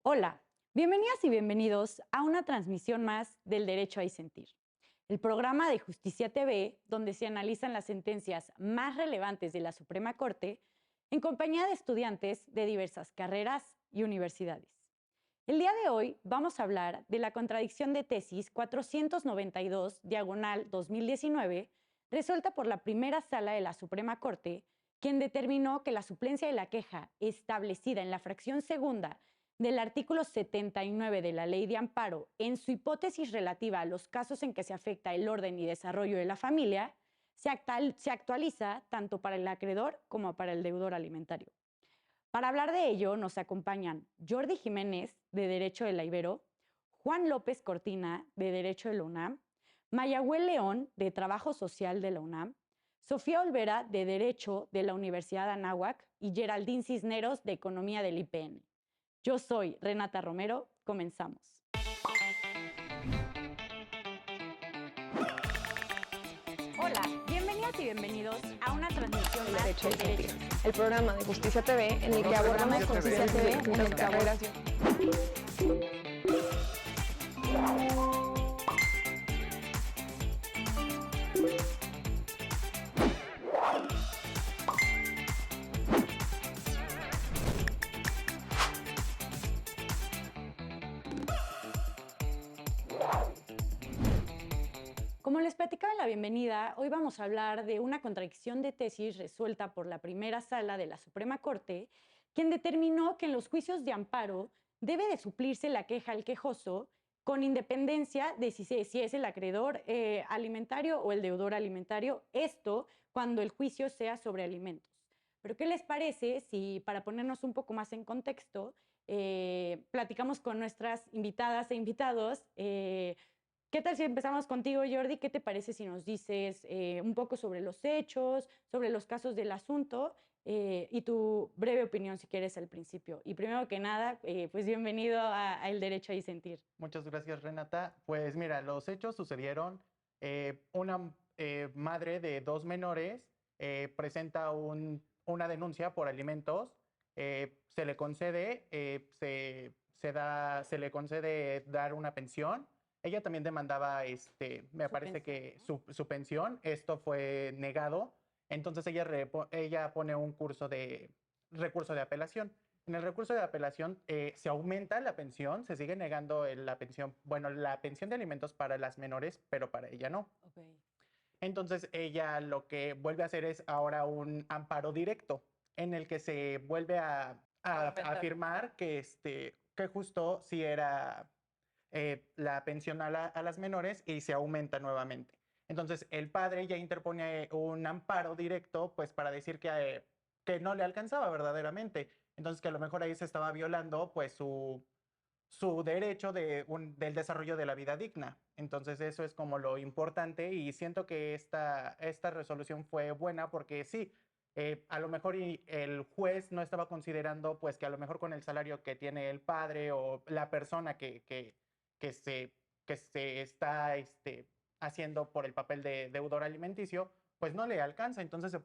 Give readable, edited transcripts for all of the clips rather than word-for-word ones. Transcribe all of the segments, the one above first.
Hola, bienvenidas y bienvenidos a una transmisión más del Derecho a Disentir, el programa de Justicia TV donde se analizan las sentencias más relevantes de la Suprema Corte en compañía de estudiantes de diversas carreras y universidades. El día de hoy vamos a hablar de la contradicción de tesis 492, diagonal 2019, resuelta por la primera sala de la Suprema Corte, quien determinó que la suplencia de la queja establecida en la fracción segunda del artículo 79 de la Ley de Amparo en su hipótesis relativa a los casos en que se afecta el orden y desarrollo de la familia, se actualiza tanto para el acreedor como para el deudor alimentario. Para hablar de ello nos acompañan Jordi Jiménez, de Derecho de la Ibero, Juan López Cortina, de Derecho de la UNAM, Mayagüel León, de Trabajo Social de la UNAM, Sofía Olvera, de Derecho de la Universidad de Anáhuac y Geraldine Cisneros, de Economía del IPN. Yo soy Renata Romero, comenzamos. Hola, bienvenidas y bienvenidos a una transmisión El más Derecho a del Disentir, Derecho. el programa de Justicia TV en el que abordamos conceptos de distintas carreras. Como les platicaba en la bienvenida, hoy vamos a hablar de una contradicción de tesis resuelta por la primera sala de la Suprema Corte, quien determinó que en los juicios de amparo debe de suplirse la queja al quejoso con independencia de si es el acreedor alimentario o el deudor alimentario, esto cuando el juicio sea sobre alimentos. Pero ¿qué les parece si, para ponernos un poco más en contexto, platicamos con nuestras invitadas e invitados? ¿Qué tal si empezamos contigo, Jordi? ¿Qué te parece si nos dices un poco sobre los hechos, sobre los casos del asunto y tu breve opinión, si quieres, al principio? Y primero que nada, pues bienvenido a El Derecho a Disentir. Muchas gracias, Renata. Pues mira, los hechos sucedieron. Una madre de dos menores presenta una denuncia por alimentos. Se le concede, se le concede dar una pensión. Ella también demandaba, me parece pensión, que ¿no? su pensión. Esto fue negado. Entonces ella pone un recurso de apelación. En el recurso de apelación se aumenta la pensión, se sigue negando la pensión, bueno, la pensión de alimentos para las menores, pero para ella no. Okay. Entonces ella lo que vuelve a hacer es ahora un amparo directo en el que se vuelve a afirmar que justo si era la pensión a las menores y se aumenta nuevamente. Entonces el padre ya interpone un amparo directo pues para decir que no le alcanzaba verdaderamente. Entonces que a lo mejor ahí se estaba violando pues su derecho del desarrollo de la vida digna. Entonces eso es como lo importante y siento que esta resolución fue buena porque sí, a lo mejor el juez no estaba considerando pues que a lo mejor con el salario que tiene el padre o la persona que se, que se está haciendo por el papel de deudor alimenticio, pues no le alcanza. Entonces se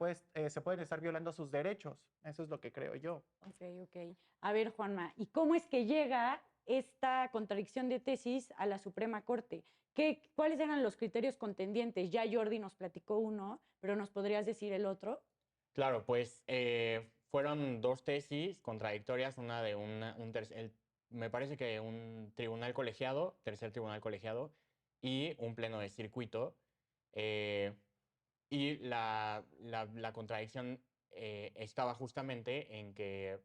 pueden estar violando sus derechos. Eso es lo que creo yo. Ok. A ver, Juanma, ¿y cómo es que llega esta contradicción de tesis a la Suprema Corte? ¿Cuáles eran los criterios contendientes? Ya Jordi nos platicó uno, pero ¿nos podrías decir el otro? Claro, pues fueron dos tesis contradictorias, una de me parece que un tribunal colegiado, tercer tribunal colegiado, y un pleno de circuito. eh, y la contradicción estaba justamente en que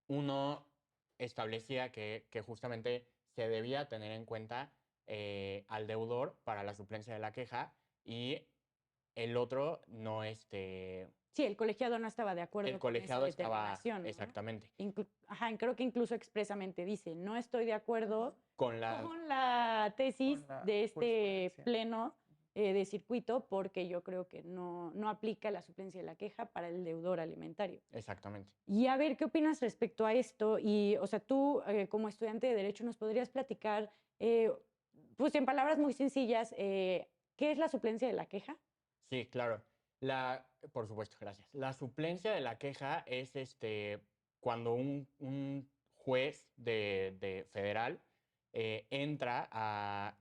uno establecía que justamente se debía tener en cuenta al deudor para la suplencia de la queja y el otro no, Sí, el colegiado no estaba de acuerdo el con esa colegiado estaba determinación, ¿no? exactamente Creo que incluso expresamente dice, no estoy de acuerdo con con la tesis Con la de este jurisprudencia. pleno de circuito porque yo creo que no aplica la suplencia de la queja para el deudor alimentario. exactamente. Y a ver, ¿qué opinas respecto a esto? Y, o sea, tú como estudiante de Derecho nos podrías platicar, pues en palabras muy sencillas, ¿qué es la suplencia de la queja? Sí, claro. Por supuesto, gracias. La suplencia de la queja es cuando un juez de federal entra a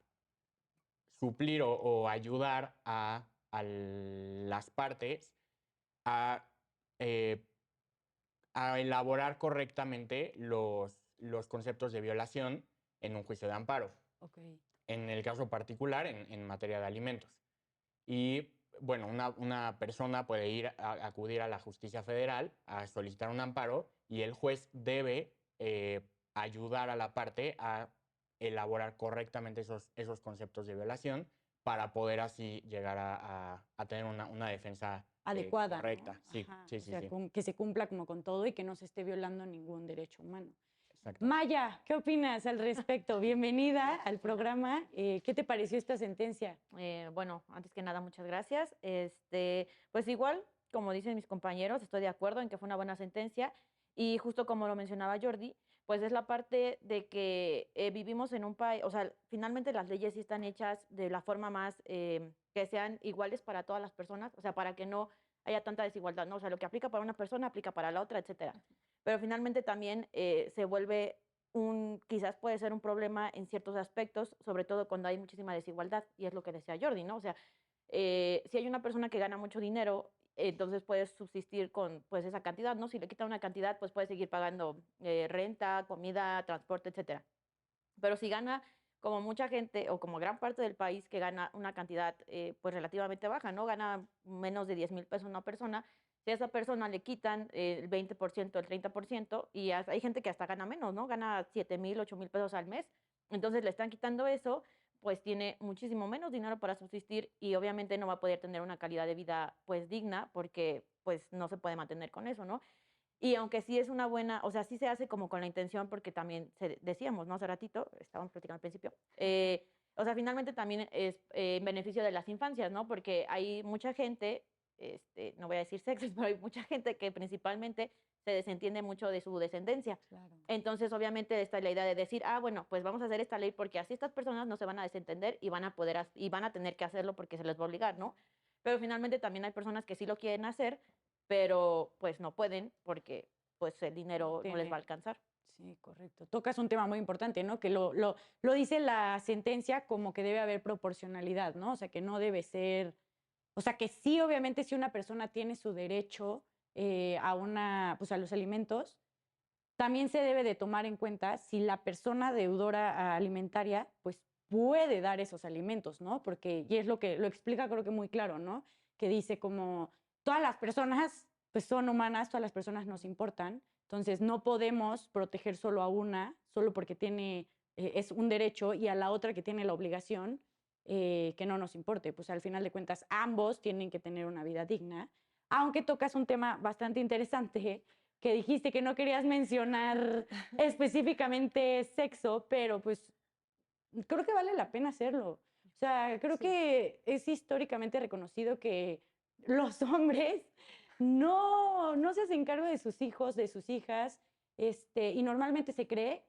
suplir o ayudar a las partes a, eh, a elaborar correctamente los conceptos de violación en un juicio de amparo, Ok. en el caso particular en materia de alimentos. Y bueno, una persona puede acudir a la justicia federal a solicitar un amparo y el juez debe ayudar a la parte a elaborar correctamente esos conceptos de violación para poder así llegar a tener una defensa Adecuada, ¿no? correcta. Sí, Ajá, sí, o sí, sea, sí. que se cumpla como con todo y que no se esté violando ningún derecho humano. Exacto. Maya, ¿qué opinas al respecto? Bienvenida al programa. ¿Qué te pareció esta sentencia? Bueno, antes que nada, muchas gracias. Pues igual, como dicen mis compañeros, estoy de acuerdo en que fue una buena sentencia y justo como lo mencionaba Jordi, pues es la parte de que vivimos en un país, o sea, finalmente las leyes sí están hechas de la forma más que sean iguales para todas las personas, o sea, para que no haya tanta desigualdad, ¿no? O sea, lo que aplica para una persona aplica para la otra, etcétera. Pero finalmente también se vuelve quizás puede ser un problema en ciertos aspectos, sobre todo cuando hay muchísima desigualdad, y es lo que decía Jordi, ¿no? O sea, si hay una persona que gana mucho dinero, entonces puedes subsistir con pues esa cantidad, ¿no? Si le quitan una cantidad, pues puedes seguir pagando renta, comida, transporte, etcétera. Pero si gana como mucha gente o como gran parte del país que gana una cantidad pues relativamente baja, ¿no? Gana menos de 10,000 pesos una persona, si a esa persona le quitan el 20%, el 30%, y hay gente que hasta gana menos, ¿no? Gana 7,000, 8,000 pesos al mes, entonces le están quitando eso, pues tiene muchísimo menos dinero para subsistir y obviamente no va a poder tener una calidad de vida pues digna porque pues no se puede mantener con eso, ¿no? Y aunque sí es una buena, o sea, sí se hace como con la intención, porque también decíamos, ¿no? Hace ratito, estábamos platicando al principio, o sea, finalmente también es en beneficio de las infancias, ¿no? Porque hay mucha gente, no voy a decir sexos, pero hay mucha gente que principalmente se desentiende mucho de su descendencia. Claro. Entonces, obviamente, está la idea de decir, ah, bueno, pues vamos a hacer esta ley porque así estas personas no se van a desentender y van a poder, y van a tener que hacerlo porque se les va a obligar, ¿no? Pero finalmente también hay personas que sí lo quieren hacer, pero pues no pueden porque pues el dinero no les va a alcanzar. Sí, correcto. Tocas un tema muy importante, ¿no? Que lo dice la sentencia como que debe haber proporcionalidad, ¿no? O sea, que no debe ser, o sea, que sí, obviamente, si una persona tiene su derecho pues a los alimentos, también se debe de tomar en cuenta si la persona deudora alimentaria, pues puede dar esos alimentos, ¿no? Porque, y es lo que lo explica creo que muy claro, ¿no? Que dice como todas las personas, pues son humanas, todas las personas nos importan, entonces no podemos proteger solo a una, solo porque tiene, es un derecho, y a la otra que tiene la obligación, que no nos importe. Pues al final de cuentas, ambos tienen que tener una vida digna, aunque tocas un tema bastante interesante, que dijiste que no querías mencionar específicamente sexo, pero pues creo que vale la pena hacerlo. O sea, creo que es históricamente reconocido que los hombres no se hacen cargo de sus hijos, de sus hijas, y normalmente se cree,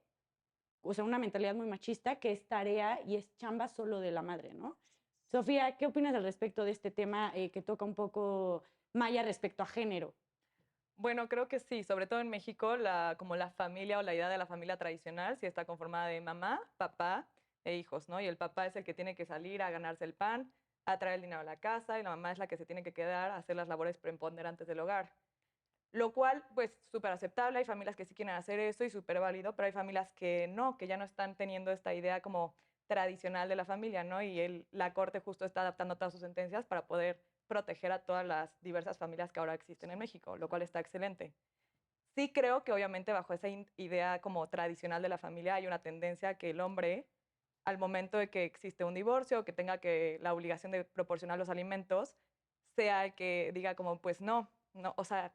o sea, una mentalidad muy machista, que es tarea y es chamba solo de la madre, ¿no? Sofía, ¿qué opinas al respecto de este tema que toca un poco Maya respecto a género? Bueno, creo que sí, sobre todo en México, como la familia o la idea de la familia tradicional sí está conformada de mamá, papá e hijos, ¿no? Y el papá es el que tiene que salir a ganarse el pan, a traer el dinero a la casa, y la mamá es la que se tiene que quedar a hacer las labores preponderantes del hogar. Lo cual, pues, súper aceptable. Hay familias que sí quieren hacer eso y súper válido, pero hay familias que no, que ya no están teniendo esta idea como tradicional de la familia, ¿no? Y la Corte justo está adaptando todas sus sentencias para poder proteger a todas las diversas familias que ahora existen en México, lo cual está excelente. Sí creo que obviamente bajo esa idea como tradicional de la familia hay una tendencia a que el hombre, al momento de que existe un divorcio o que tenga la obligación de proporcionar los alimentos, sea el que diga como, pues no, o sea,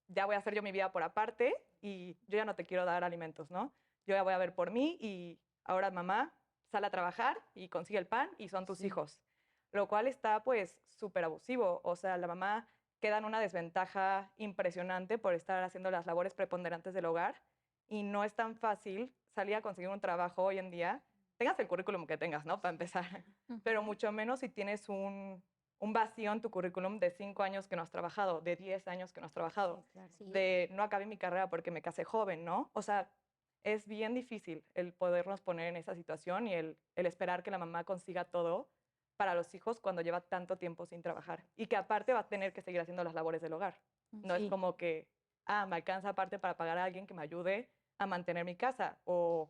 ya voy a hacer yo mi vida por aparte y yo ya no te quiero dar alimentos, ¿no? Yo ya voy a ver por mí y ahora mamá sale a trabajar y consigue el pan y son tus hijos. Lo cual está pues súper abusivo. O sea, la mamá queda en una desventaja impresionante por estar haciendo las labores preponderantes del hogar y no es tan fácil salir a conseguir un trabajo hoy en día. Tengas el currículum que tengas, ¿no? Para empezar. Pero mucho menos si tienes un vacío en tu currículum de 5 años que no has trabajado, de 10 años que no has trabajado, Sí, claro. Sí. de no acabé mi carrera porque me casé joven, ¿no? O sea, es bien difícil el podernos poner en esa situación y el esperar que la mamá consiga todo para los hijos cuando lleva tanto tiempo sin trabajar y que aparte va a tener que seguir haciendo las labores del hogar. No es Sí. como que, me alcanza aparte para pagar a alguien que me ayude a mantener mi casa. O,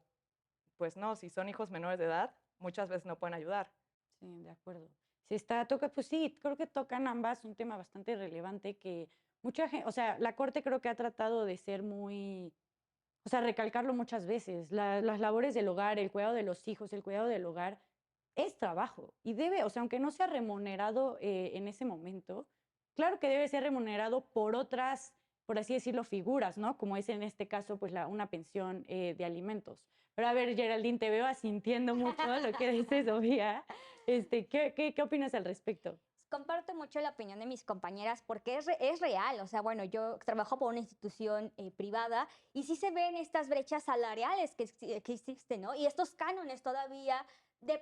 pues no, si son hijos menores de edad, muchas veces no pueden ayudar. Sí, de acuerdo. Pues sí, creo que tocan ambas un tema bastante relevante que mucha gente, o sea, la Corte creo que ha tratado de ser muy, o sea, recalcarlo muchas veces. Las labores del hogar, el cuidado de los hijos, el cuidado del hogar es trabajo y debe, o sea, aunque no sea remunerado en ese momento, claro que debe ser remunerado por otras, por así decirlo, figuras, ¿no? Como es en este caso, pues una pensión de alimentos. Pero a ver, Geraldine, te veo asintiendo mucho lo que dice Sofía. ¿Qué opinas al respecto? Comparto mucho la opinión de mis compañeras porque es real. O sea, bueno, yo trabajo por una institución privada y sí se ven estas brechas salariales que existen, ¿no? Y estos cánones todavía de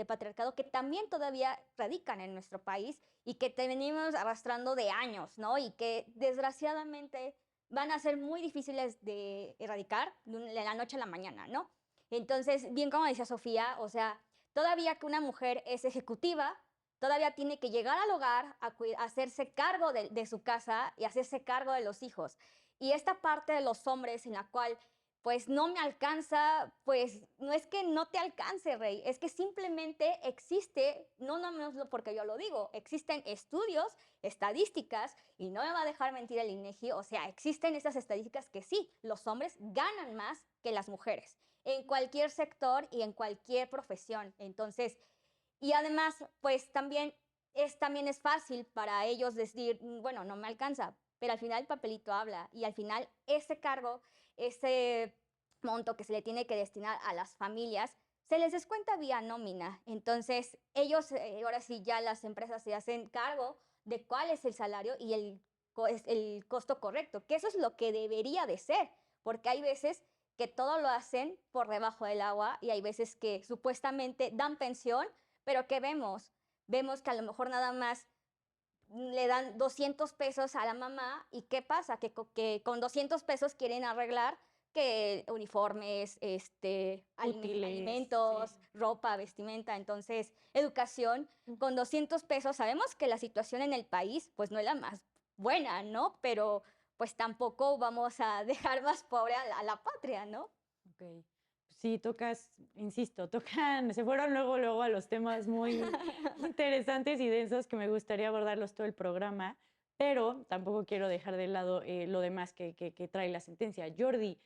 patriarcado que también todavía radican en nuestro país y que te venimos arrastrando de años, ¿no? Y que desgraciadamente van a ser muy difíciles de erradicar de la noche a la mañana, ¿no? Entonces, bien como decía Sofía, o sea, todavía que una mujer es ejecutiva, todavía tiene que llegar al hogar a hacerse cargo de su casa y hacerse cargo de los hijos. Y esta parte de los hombres en la cual pues no me alcanza, pues no es que no te alcance, Rey, es que simplemente existe, no nomás porque yo lo digo, existen estudios, estadísticas, y no me va a dejar mentir el INEGI, o sea, existen esas estadísticas que sí, los hombres ganan más que las mujeres, en cualquier sector y en cualquier profesión. Entonces, y además, pues también es fácil para ellos decir, bueno, no me alcanza, pero al final el papelito habla y al final ese cargo, ese monto que se le tiene que destinar a las familias, se les descuenta vía nómina. Entonces, ellos, ahora sí, ya las empresas se hacen cargo de cuál es el salario y el costo correcto, que eso es lo que debería de ser, porque hay veces que todo lo hacen por debajo del agua y hay veces que supuestamente dan pensión, pero ¿qué vemos? Vemos que a lo mejor nada más le dan 200 pesos a la mamá y ¿qué pasa? Que con 200 pesos quieren arreglar que uniformes, Útiles, alimentos, sí. ropa, vestimenta, entonces educación. Con 200 pesos sabemos que la situación en el país pues no es la más buena, ¿no? Pero pues tampoco vamos a dejar más pobre a la patria, ¿no? Ok. Sí, insisto, se fueron luego a los temas muy interesantes y densos que me gustaría abordarlos todo el programa, pero tampoco quiero dejar de lado lo demás que trae la sentencia. Jordi,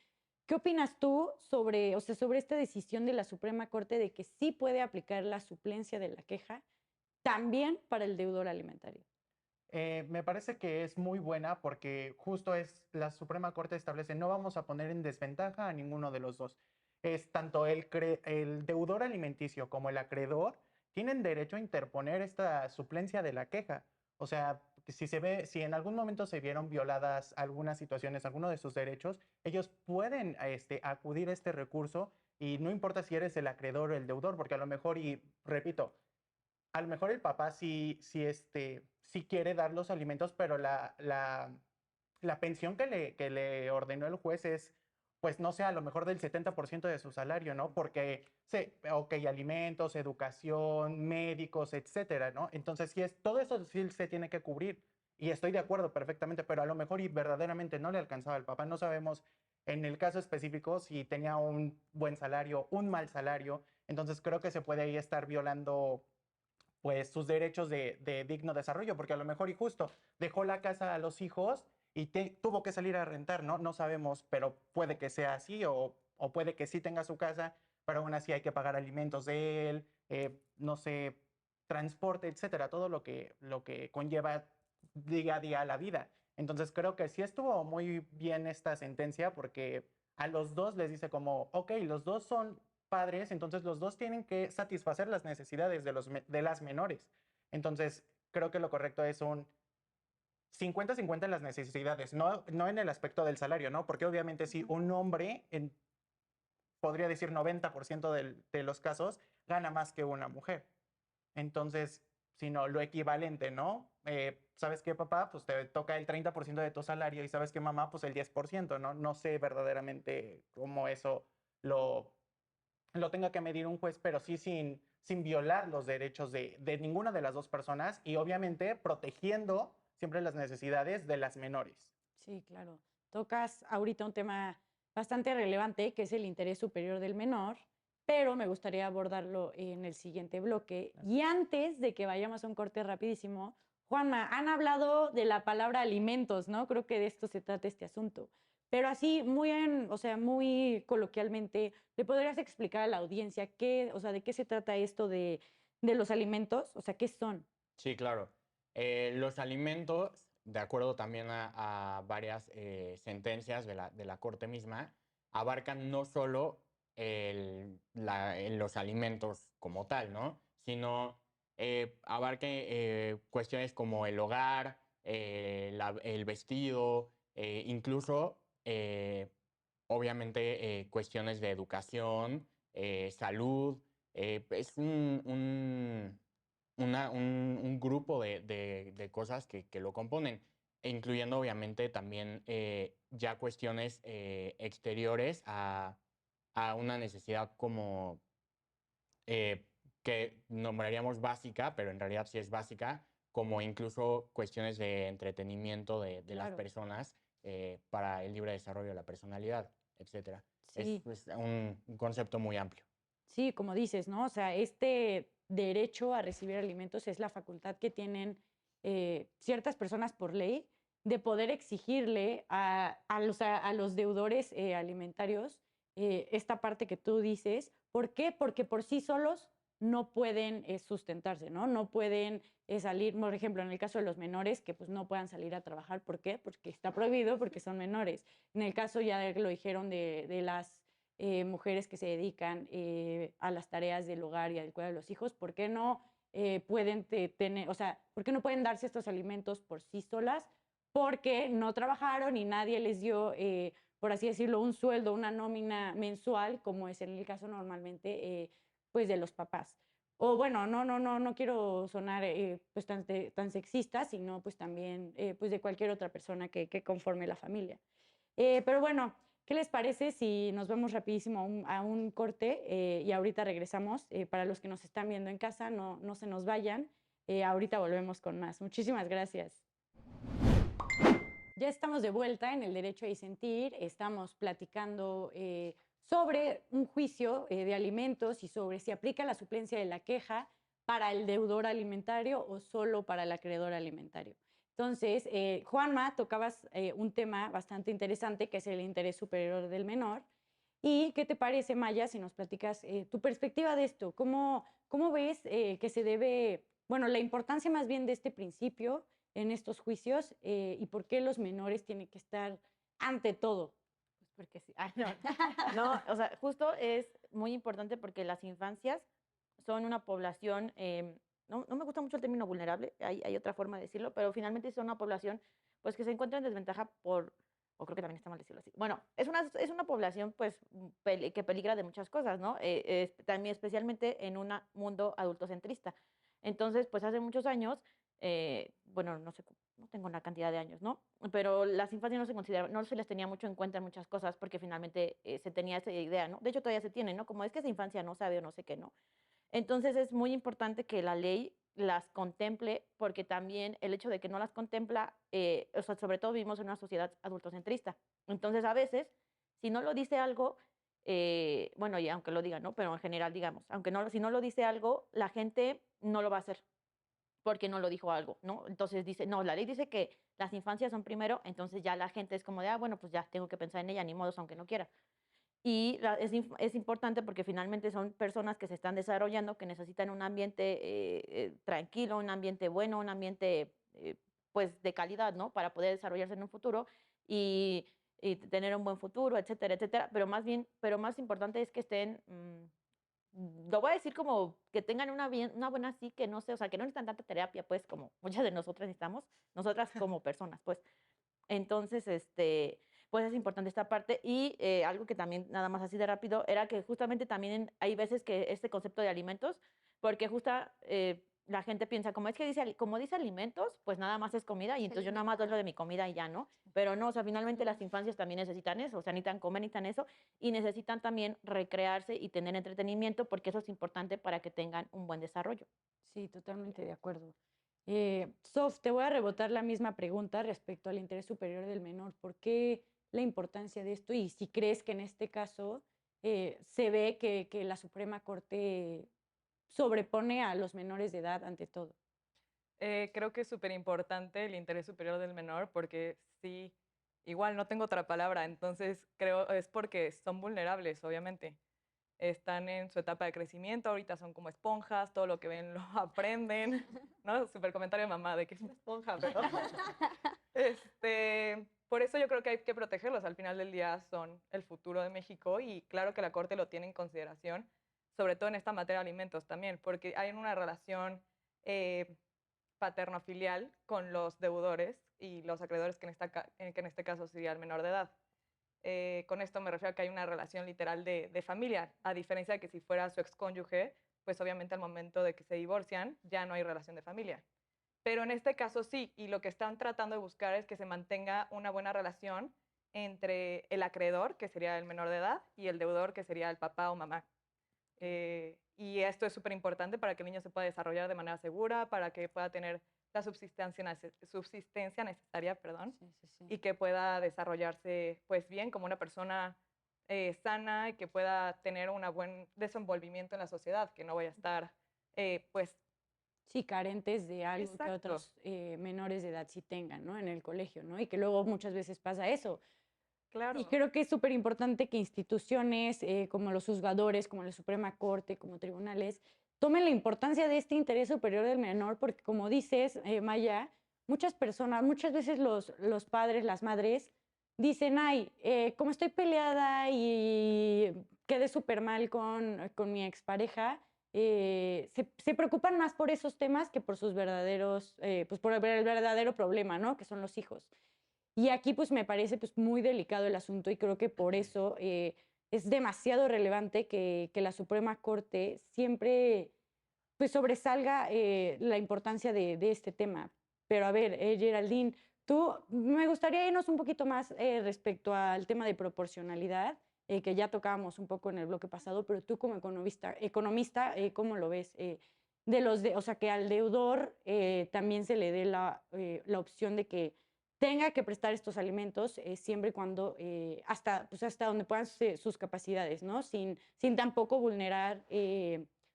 ¿qué opinas tú sobre, o sea, sobre esta decisión de la Suprema Corte de que sí puede aplicar la suplencia de la queja también para el deudor alimentario? Me parece que es muy buena porque justo la Suprema Corte establece no vamos a poner en desventaja a ninguno de los dos. Es tanto el deudor alimenticio como el acreedor tienen derecho a interponer esta suplencia de la queja. O sea, si en algún momento se vieron violadas algunas situaciones, alguno de sus derechos, ellos pueden acudir a este recurso y no importa si eres el acreedor o el deudor, porque a lo mejor, y repito, a lo mejor el papá sí quiere dar los alimentos, pero la pensión que le ordenó el juez es, pues no sé, a lo mejor del 70% de su salario, ¿no? Porque, ok, alimentos, educación, médicos, etcétera, ¿no? Entonces, todo eso sí se tiene que cubrir. Y estoy de acuerdo perfectamente, pero a lo mejor y verdaderamente no le alcanzaba al papá. No sabemos en el caso específico si tenía un buen salario, un mal salario. Entonces, creo que se puede ahí estar violando pues sus derechos de digno desarrollo, porque a lo mejor y justo dejó la casa a los hijos y tuvo que salir a rentar, ¿no? No sabemos, pero puede que sea así o puede que sí tenga su casa, pero aún así hay que pagar alimentos de él, no sé, transporte, etcétera, todo lo que conlleva día a día la vida. Entonces creo que sí estuvo muy bien esta sentencia porque a los dos les dice como, ok, los dos son padres, entonces los dos tienen que satisfacer las necesidades de las menores. Entonces, creo que lo correcto es un 50-50 en las necesidades, no en el aspecto del salario, ¿no? Porque obviamente si un hombre, podría decir 90% de los casos, gana más que una mujer. Entonces, sino lo equivalente, ¿no? ¿Sabes qué, papá? Pues te toca el 30% de tu salario y ¿sabes qué, mamá? Pues el 10%, ¿no? No sé verdaderamente cómo eso lo tenga que medir un juez, pero sí sin violar los derechos de ninguna de las dos personas y obviamente protegiendo siempre las necesidades de las menores. Sí, claro. Tocas ahorita un tema bastante relevante, que es el interés superior del menor, pero me gustaría abordarlo en el siguiente bloque. Y antes de que vayamos a un corte rapidísimo, Juanma, han hablado de la palabra alimentos, ¿no? Creo que de esto se trata este asunto. Pero así, o sea, muy coloquialmente, ¿le podrías explicar a la audiencia o sea, de qué se trata esto de los alimentos? O sea, ¿qué son? Sí, claro. Los alimentos, de acuerdo también a varias sentencias de la Corte misma, abarcan no solo los alimentos como tal, ¿no? Sino abarque cuestiones como el hogar, el vestido, incluso, obviamente, cuestiones de educación, salud. Es un grupo de cosas que lo componen, e incluyendo obviamente también ya cuestiones exteriores a una necesidad como que nombraríamos básica, pero en realidad sí es básica, como incluso cuestiones de entretenimiento de las Claro. personas para el libre desarrollo de la personalidad, etc. Sí. Es un concepto muy amplio. Sí, como dices, ¿no? O sea, este derecho a recibir alimentos es la facultad que tienen ciertas personas por ley de poder exigirle a los deudores alimentarios esta parte que tú dices. ¿Por qué? Porque por sí solos no pueden sustentarse, ¿no? No pueden salir, por ejemplo, en el caso de los menores, que pues no puedan salir a trabajar. ¿Por qué? Porque está prohibido, porque son menores. En el caso, ya lo dijeron, de las mujeres que se dedican a las tareas del hogar y al cuidado de los hijos, ¿por qué no pueden tener, o sea, por qué no pueden darse estos alimentos por sí solas? Porque no trabajaron y nadie les dio, por así decirlo, un sueldo, una nómina mensual, como es en el caso normalmente, pues de los papás. O bueno, no quiero sonar pues tan sexista, sino pues también pues de cualquier otra persona que conforme la familia. Pero bueno, ¿qué les parece si nos vemos rapidísimo a un corte y ahorita regresamos? Para los que nos están viendo en casa, no se nos vayan. Ahorita volvemos con más. Muchísimas gracias. Ya estamos de vuelta en el derecho a disentir. Estamos platicando sobre un juicio de alimentos y sobre si aplica la suplencia de la queja para el deudor alimentario o solo para el acreedor alimentario. Entonces, Juanma, tocabas un tema bastante interesante, que es el interés superior del menor. ¿Y qué te parece, Maya, si nos platicas tu perspectiva de esto? ¿Cómo ves que se debe, bueno, la importancia más bien de este principio en estos juicios y por qué los menores tienen que estar ante todo? Pues porque sí. Ay, no. No, o sea, justo es muy importante porque las infancias son una población, no me gusta mucho el término vulnerable, hay otra forma de decirlo, pero finalmente son una población pues que se encuentra en desventaja o creo que también está mal decirlo así. Bueno, es una población pues que peligra de muchas cosas, ¿no? También especialmente en un mundo adultocentrista. Entonces, pues hace muchos años, bueno, no sé, no tengo una cantidad de años, ¿no? Pero las infancias no se les tenía mucho en cuenta en muchas cosas porque finalmente se tenía esa idea, ¿no? De hecho, todavía se tiene, ¿no? Como es que esa infancia no sabe o no sé qué, ¿no? Entonces es muy importante que la ley las contemple, porque también el hecho de que no las contempla, o sea, sobre todo vivimos en una sociedad adultocentrista. Entonces a veces, si no lo dice algo, bueno, y aunque lo diga, ¿no? Pero en general, digamos, si no lo dice algo, la gente no lo va a hacer porque no lo dijo algo, ¿no? Entonces dice, no, la ley dice que las infancias son primero, entonces ya la gente es como de, bueno, pues ya tengo que pensar en ella, ni modos, aunque no quiera. Y es importante porque finalmente son personas que se están desarrollando, que necesitan un ambiente tranquilo, un ambiente bueno, un ambiente pues de calidad, ¿no? Para poder desarrollarse en un futuro y tener un buen futuro, etcétera, etcétera. Pero más importante es que estén, lo voy a decir como que tengan una buena psique, no sé, o sea, que no necesitan tanta terapia, pues, como muchas de nosotras necesitamos, nosotras como personas, pues. Entonces, pues es importante esta parte. Y algo que también, nada más así de rápido, era que justamente también hay veces que este concepto de alimentos, porque la gente piensa, como es que dice, como dice alimentos, pues nada más es comida y Es entonces yo nada más doy lo de mi comida y ya, ¿no? Pero no, o sea, finalmente las infancias también necesitan eso, o sea, necesitan comer, necesitan eso y necesitan también recrearse y tener entretenimiento porque eso es importante para que tengan un buen desarrollo. Sí, totalmente de acuerdo. Sof, te voy a rebotar la misma pregunta respecto al interés superior del menor. ¿Por qué la importancia de esto? Y si crees que en este caso se ve que la Suprema Corte sobrepone a los menores de edad ante todo. Creo que es súper importante el interés superior del menor porque sí, igual no tengo otra palabra, entonces creo es porque son vulnerables, obviamente. Están en su etapa de crecimiento, ahorita son como esponjas, todo lo que ven lo aprenden, ¿no? Súper comentario de mamá de que es una esponja, pero por eso yo creo que hay que protegerlos. Al final del día son el futuro de México y claro que la Corte lo tiene en consideración, sobre todo en esta materia de alimentos también, porque hay una relación eh, paterno-filial con los deudores y los acreedores, que en este caso sería el menor de edad. Con esto me refiero a que hay una relación literal de familia, a diferencia de que si fuera su excónyuge, pues obviamente al momento de que se divorcian ya no hay relación de familia. Pero en este caso sí, y lo que están tratando de buscar es que se mantenga una buena relación entre el acreedor, que sería el menor de edad, y el deudor, que sería el papá o mamá. Y esto es súper importante para que el niño se pueda desarrollar de manera segura, para que pueda tener la subsistencia necesaria, perdón, Sí, sí, sí. y que pueda desarrollarse pues bien como una persona sana y que pueda tener un buen desenvolvimiento en la sociedad, que no vaya a estar pues Sí, carentes de algo que exacto. otros menores de edad sí tengan, ¿no? En el colegio, ¿no? Y que luego muchas veces pasa eso. Y Claro. creo que es súper importante que instituciones como los juzgadores, como la Suprema Corte, como tribunales, tomen la importancia de este interés superior del menor, porque como dices, Maya, muchas personas, muchas veces los padres, las madres, dicen, ay, como estoy peleada y quedé súper mal con mi expareja, se preocupan más por esos temas que por sus verdaderos, pues por el verdadero problema, ¿no? Que son los hijos. Y aquí pues me parece pues muy delicado el asunto y creo que por eso es demasiado relevante que la Suprema Corte siempre pues sobresalga la importancia de este tema. Pero a ver, Geraldine, me gustaría irnos un poquito más respecto al tema de proporcionalidad, que ya tocábamos un poco en el bloque pasado, pero tú como economista ¿cómo lo ves? O sea, que al deudor también se le dé la opción de que tenga que prestar estos alimentos siempre y cuando, pues hasta donde puedan sus capacidades, ¿no? Sin tampoco vulnerar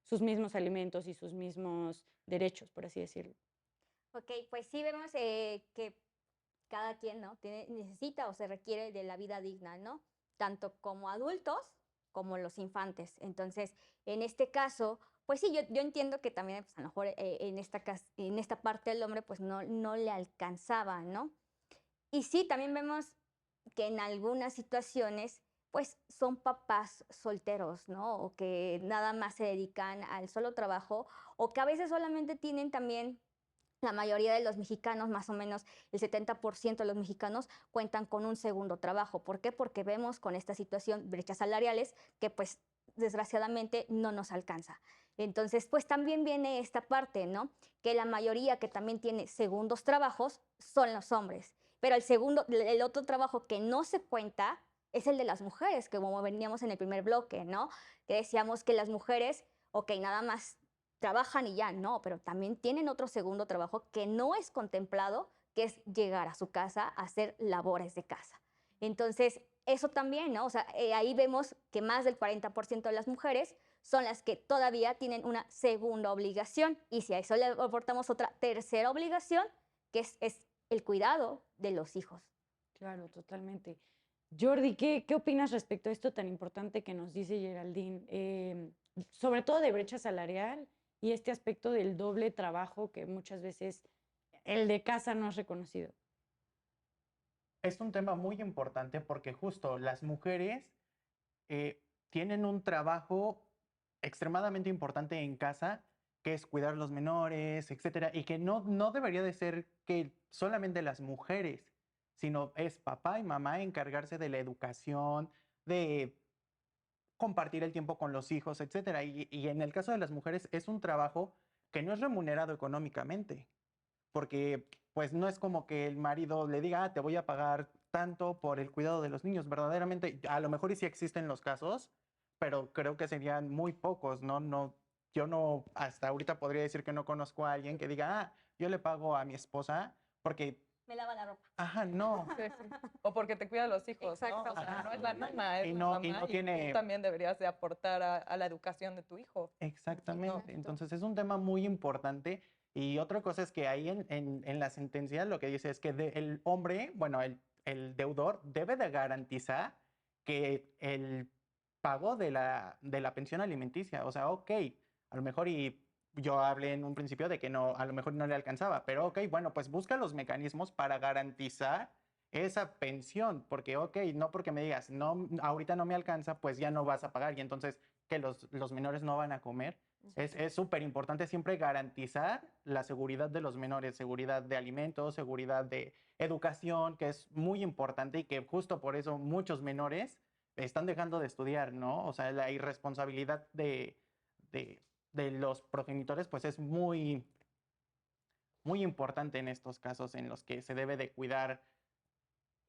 sus mismos alimentos y sus mismos derechos, por así decirlo. Ok, pues sí vemos que cada quien, ¿no? Necesita o se requiere de la vida digna, ¿no? Tanto como adultos como los infantes. Entonces, en este caso, pues sí, yo entiendo que también, pues a lo mejor en esta parte del hombre, pues no le alcanzaba, ¿no? Y sí, también vemos que en algunas situaciones, pues son papás solteros, ¿no? O que nada más se dedican al solo trabajo, o que a veces solamente tienen también la mayoría de los mexicanos, más o menos el 70% de los mexicanos, cuentan con un segundo trabajo. ¿Por qué? Porque vemos con esta situación brechas salariales que pues desgraciadamente no nos alcanza. Entonces, pues también viene esta parte, ¿no? Que la mayoría que también tiene segundos trabajos son los hombres. Pero el otro trabajo que no se cuenta es el de las mujeres, que como veníamos en el primer bloque, ¿no? Que decíamos que las mujeres, ok, nada más trabajan y ya, no, pero también tienen otro segundo trabajo que no es contemplado, que es llegar a su casa a hacer labores de casa. Entonces, eso también, ¿no? O sea, ahí vemos que más del 40% de las mujeres son las que todavía tienen una segunda obligación. Y si a eso le aportamos otra tercera obligación, que es el cuidado de los hijos. Claro, totalmente. Jordi, ¿qué opinas respecto a esto tan importante que nos dice Geraldine? Sobre todo de brecha salarial y este aspecto del doble trabajo que muchas veces el de casa no es reconocido. Es un tema muy importante porque justo las mujeres tienen un trabajo extremadamente importante en casa, que es cuidar los menores, etcétera, y que no debería de ser que solamente las mujeres, sino es papá y mamá encargarse de la educación, de compartir el tiempo con los hijos, etcétera. Y en el caso de las mujeres es un trabajo que no es remunerado económicamente, porque pues no es como que el marido le diga, te voy a pagar tanto por el cuidado de los niños. Verdaderamente, a lo mejor y sí existen los casos, pero creo que serían muy pocos, ¿no? Yo no, hasta ahorita podría decir que no conozco a alguien que diga, yo le pago a mi esposa porque, Me lava la ropa. ajá, no. Sí, sí. O porque te cuida a los hijos, ¿no? O sea, Ajá. no es la nana, es Y la no mamá, y tú tiene... también deberías de aportar a la educación de tu hijo. Exactamente. Entonces es un tema muy importante. Y otra cosa es que ahí en la sentencia lo que dice es que el hombre, bueno, el deudor debe de garantizar que el pago de la pensión alimenticia, o sea, ok, a lo mejor y yo hablé en un principio de que no, a lo mejor no le alcanzaba, pero ok, bueno, pues busca los mecanismos para garantizar esa pensión, porque ok, no porque me digas, no, ahorita no me alcanza, pues ya no vas a pagar y entonces que los menores no van a comer. Es súper importante siempre garantizar la seguridad de los menores, seguridad de alimentos, seguridad de educación, que es muy importante y que justo por eso muchos menores están dejando de estudiar, ¿no? O sea, la irresponsabilidad de los progenitores, pues es muy, muy importante en estos casos en los que se debe de cuidar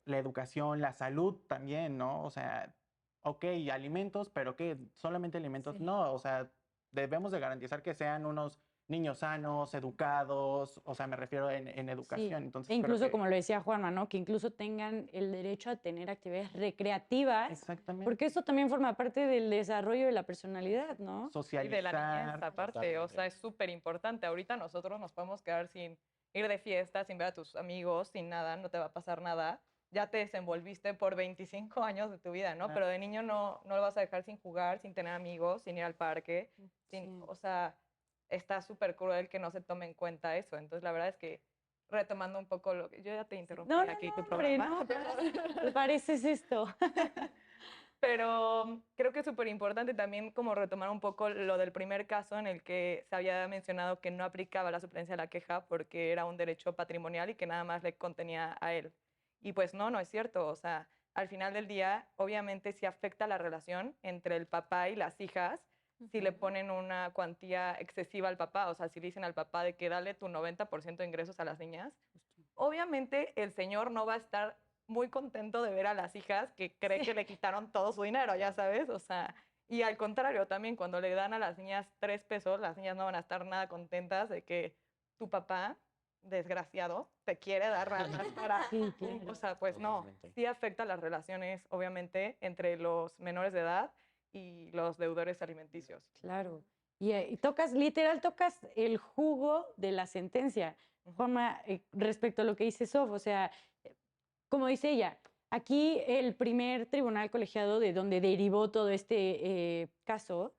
la educación, la salud también, ¿no? O sea, ok, alimentos, pero ¿qué? Solamente alimentos. Sí. No, o sea, debemos de garantizar que sean unos niños sanos, educados, o sea, me refiero en Sí, educación. Entonces, e creo incluso que... como lo decía Juanma, ¿no? Que incluso tengan el derecho a tener actividades recreativas, Exactamente. porque eso también forma parte del desarrollo de la personalidad, ¿no? Y de la niñez, Socializar. aparte, o Totalmente. sea, es súper importante. Ahorita nosotros nos podemos quedar sin ir de fiesta, sin ver a tus amigos, sin nada, no te va a pasar nada. Ya te desenvolviste por 25 años de tu vida, ¿no? Claro. Pero de niño no lo vas a dejar sin jugar, sin tener amigos, sin ir al parque, sin, Sí. o sea, está súper cruel que no se tome en cuenta eso. Entonces, la verdad es que retomando un poco lo que yo ya te interrumpí No, no, aquí no, tu hombre, programa. no, ¿te pareces esto? Pero creo que es súper importante también como retomar un poco lo del primer caso en el que se había mencionado que no aplicaba la suplencia de la queja porque era un derecho patrimonial y que nada más le contenía a él. Y pues no es cierto. O sea, al final del día, obviamente sí afecta la relación entre el papá y las hijas si le ponen una cuantía excesiva al papá. O sea, si le dicen al papá de que dale tu 90% de ingresos a las niñas, obviamente el señor no va a estar muy contento de ver a las hijas que cree que le quitaron todo su dinero, ya sabes, o sea, y al contrario, también cuando le dan a las niñas 3 pesos, las niñas no van a estar nada contentas de que tu papá, desgraciado, te quiere dar ranas para... Sí, claro. O sea, pues no, Totalmente. sí afecta las relaciones, obviamente, entre los menores de edad y los deudores alimenticios. Claro. Y tocas, literal, tocas el jugo de la sentencia. Juanma, respecto a lo que dice Sof, o sea, como dice ella, aquí el primer tribunal colegiado de donde derivó todo este caso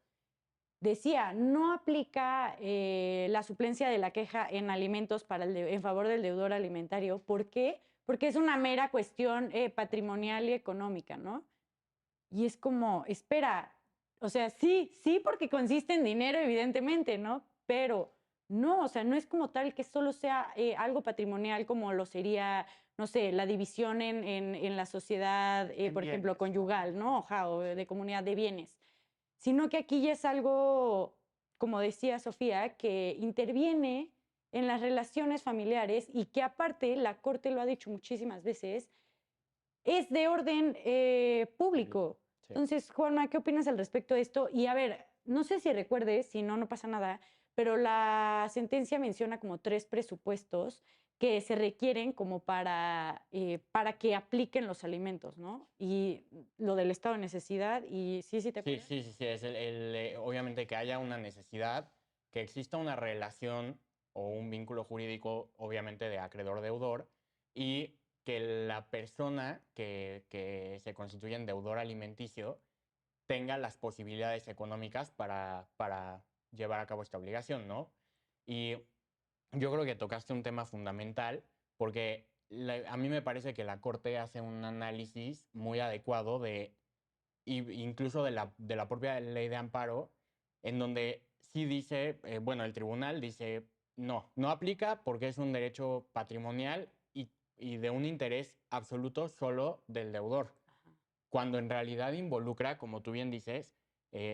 decía, no aplica la suplencia de la queja en alimentos para en favor del deudor alimentario. ¿Por qué? Porque es una mera cuestión patrimonial y económica, ¿no? Y es como, espera, o sea, sí, porque consiste en dinero, evidentemente, ¿no? Pero no, o sea, no es como tal que solo sea algo patrimonial como lo sería, no sé, la división en la sociedad, En por ejemplo, bienes, ¿no? conyugal, ¿no? O de comunidad de bienes. Sino que aquí ya es algo, como decía Sofía, que interviene en las relaciones familiares y que aparte, la Corte lo ha dicho muchísimas veces, es de orden público. Sí. Entonces, Juanma, ¿qué opinas al respecto de esto? Y a ver, no sé si recuerdes, si no, no pasa nada, pero la sentencia menciona como 3 presupuestos que se requieren como para que apliquen los alimentos, ¿no? Y lo del estado de necesidad, y sí, te Sí, acuerdas. sí, es obviamente que haya una necesidad, que exista una relación o un vínculo jurídico, obviamente, de acreedor-deudor, y que la persona que se constituye en deudor alimenticio tenga las posibilidades económicas para llevar a cabo esta obligación, ¿no? Y yo creo que tocaste un tema fundamental, porque a mí me parece que la Corte hace un análisis muy adecuado incluso de la propia ley de amparo, en donde sí dice, bueno, el tribunal dice, no aplica porque es un derecho patrimonial y de un interés absoluto solo del deudor. Cuando en realidad involucra, como tú bien dices,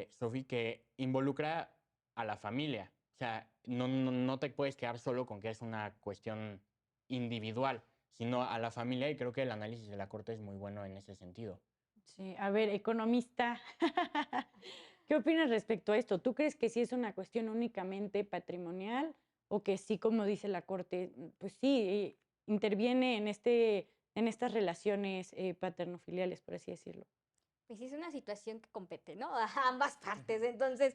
Sofi, que involucra a la familia. O sea, no te puedes quedar solo con que es una cuestión individual, sino a la familia, y creo que el análisis de la Corte es muy bueno en ese sentido. Sí, a ver, economista, ¿qué opinas respecto a esto? ¿Tú crees que sí es una cuestión únicamente patrimonial o que sí, como dice la Corte, pues sí, interviene en estas relaciones paternofiliales, por así decirlo? Pues sí, es una situación que compete, ¿no? A ambas partes. Entonces,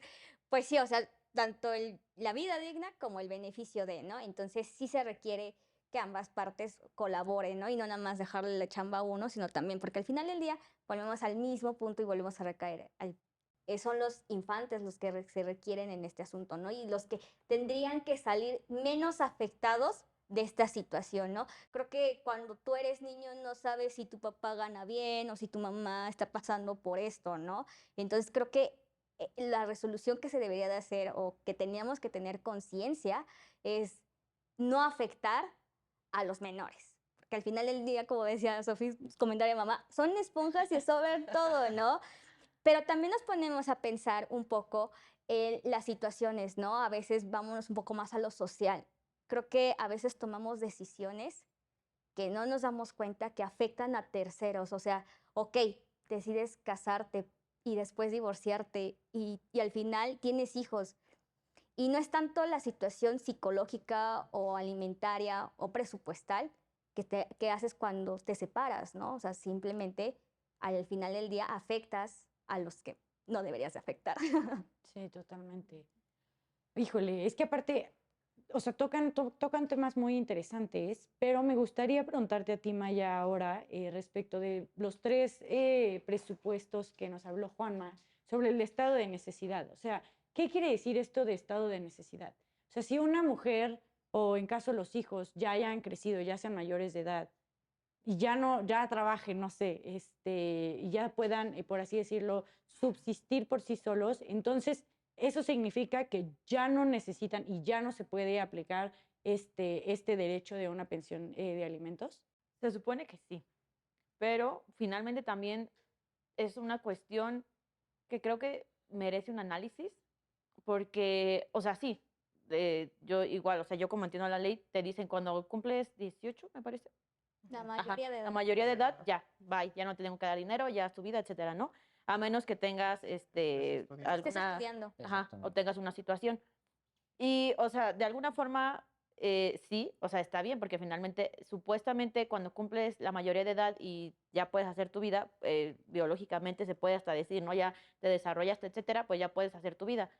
pues sí, o sea, tanto la vida digna como el beneficio de, ¿no? Entonces sí se requiere que ambas partes colaboren, ¿no? Y no nada más dejarle la chamba a uno, sino también, porque al final del día volvemos al mismo punto y volvemos a recaer. Son los infantes los que se requieren en este asunto, ¿no? Y los que tendrían que salir menos afectados de esta situación, ¿no? Creo que cuando tú eres niño no sabes si tu papá gana bien o si tu mamá está pasando por esto, ¿no? Entonces creo que la resolución que se debería de hacer o que teníamos que tener conciencia es no afectar a los menores. Porque al final del día, como decía Sofía, comentario de mamá, son esponjas y absorben todo, ¿no? Pero también nos ponemos a pensar un poco en las situaciones, ¿no? A veces vámonos un poco más a lo social. Creo que a veces tomamos decisiones que no nos damos cuenta que afectan a terceros. O sea, ok, decides casarte y después divorciarte y al final tienes hijos. Y no es tanto la situación psicológica o alimentaria o presupuestal que haces cuando te separas, ¿no? O sea, simplemente al final del día afectas a los que no deberías de afectar. Sí, totalmente. Híjole, es que aparte, o sea, tocan temas muy interesantes, pero me gustaría preguntarte a ti, Maya, ahora respecto de los tres presupuestos que nos habló Juanma sobre el estado de necesidad. O sea, ¿qué quiere decir esto de estado de necesidad? O sea, si una mujer o en caso los hijos ya hayan crecido, ya sean mayores de edad y ya trabajen, no sé, y ya puedan, por así decirlo, subsistir por sí solos, entonces eso significa que ya no necesitan y ya no se puede aplicar este derecho de una pensión de alimentos. Se supone que sí, pero finalmente también es una cuestión que creo que merece un análisis, porque, o sea, sí, yo igual, o sea, yo como entiendo la ley, te dicen cuando cumples 18, me parece. La Ajá, mayoría de la edad. mayoría de edad, ya, bye, ya no te tengo que dar dinero, ya es tu vida, etcétera, ¿no? A menos que tengas estudiando. Estés alguna, estudiando. ajá, o Exactamente. tengas una situación. Y, o sea, de alguna forma, sí, o sea, está bien, porque finalmente, supuestamente, cuando cumples la mayoría de edad y ya puedes hacer tu vida, biológicamente se puede hasta decir, ¿no? Ya te desarrollaste, etcétera, pues ya puedes hacer tu vida.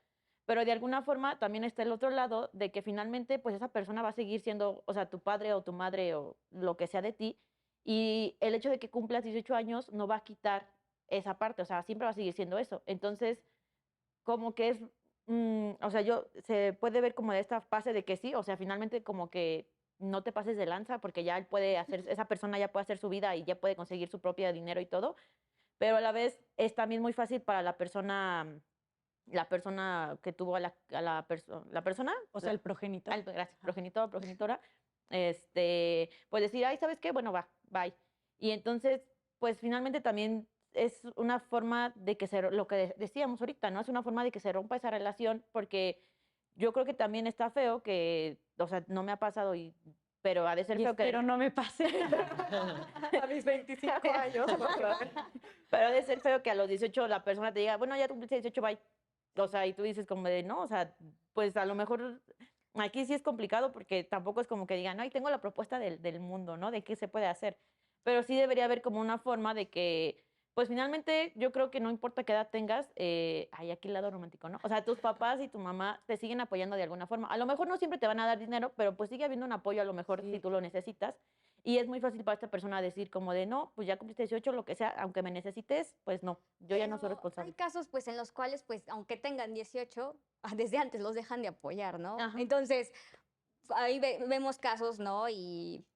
Pero de alguna forma también está el otro lado de que finalmente, pues esa persona va a seguir siendo, o sea, tu padre o tu madre o lo que sea de ti. Y el hecho de que cumplas 18 años no va a quitar esa parte, o sea, siempre va a seguir siendo eso. Entonces, como que es, o sea, se puede ver como de esta fase de que sí, o sea, finalmente como que no te pases de lanza porque ya él puede hacer, esa persona ya puede hacer su vida y ya puede conseguir su propio dinero y todo, pero a la vez es también muy fácil para la persona que tuvo la persona, O sea, el progenitor. gracias, Ajá. progenitor, progenitora, pues decir, ay, ¿sabes qué? Bueno, va, bye. Y entonces, pues finalmente también es una forma de que lo que decíamos ahorita, ¿no? Es una forma de que se rompa esa relación, porque yo creo que también está feo que, o sea, no me ha pasado, pero ha de ser Y feo que... espero no me pase. A mis 25 años, por favor. Pero ha de ser feo que a los 18 la persona te diga, bueno, ya cumpliste 18, bye. O sea, y tú dices como de, no, o sea, pues a lo mejor aquí sí es complicado porque tampoco es como que digan, ay, tengo la propuesta del mundo, ¿no? De qué se puede hacer. Pero sí debería haber como una forma de que, pues finalmente yo creo que no importa qué edad tengas, hay aquí el lado romántico, ¿no? O sea, tus papás y tu mamá te siguen apoyando de alguna forma. A lo mejor no siempre te van a dar dinero, pero pues sigue habiendo un apoyo a lo mejor si Sí. tú lo necesitas. Y es muy fácil para esta persona decir como de, no, pues ya cumpliste 18, lo que sea, aunque me necesites, pues no, yo ya no soy Pero responsable. hay casos pues en los cuales pues aunque tengan 18, desde antes los dejan de apoyar, ¿no? Ajá. Entonces, ahí vemos casos, ¿no? Y